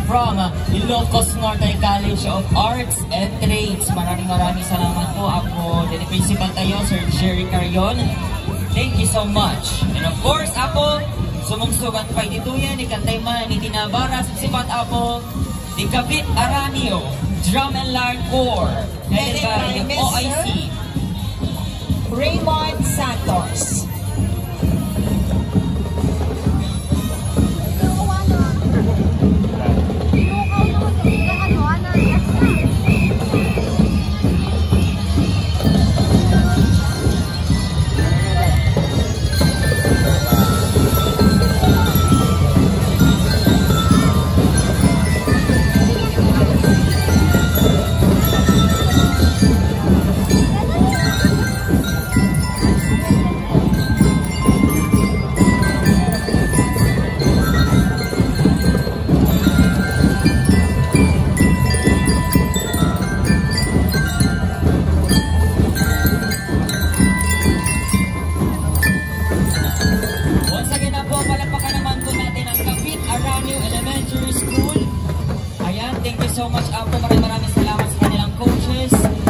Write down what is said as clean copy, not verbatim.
from Ilocos Norte College of Arts and Trades. Maraming salamat po. Ako, din principal tayo, Sir Jerry Carion. Thank you so much. And of course, Apo, sumungsugan pa dituyan, ikantay man, itinabaras, sipat Apo, di Kapit Aranio, Drum and Lark Corps, headed by the OIC. Raymond Santos. Thank you so much, Apo. Maraming salamat sa kanilang coaches.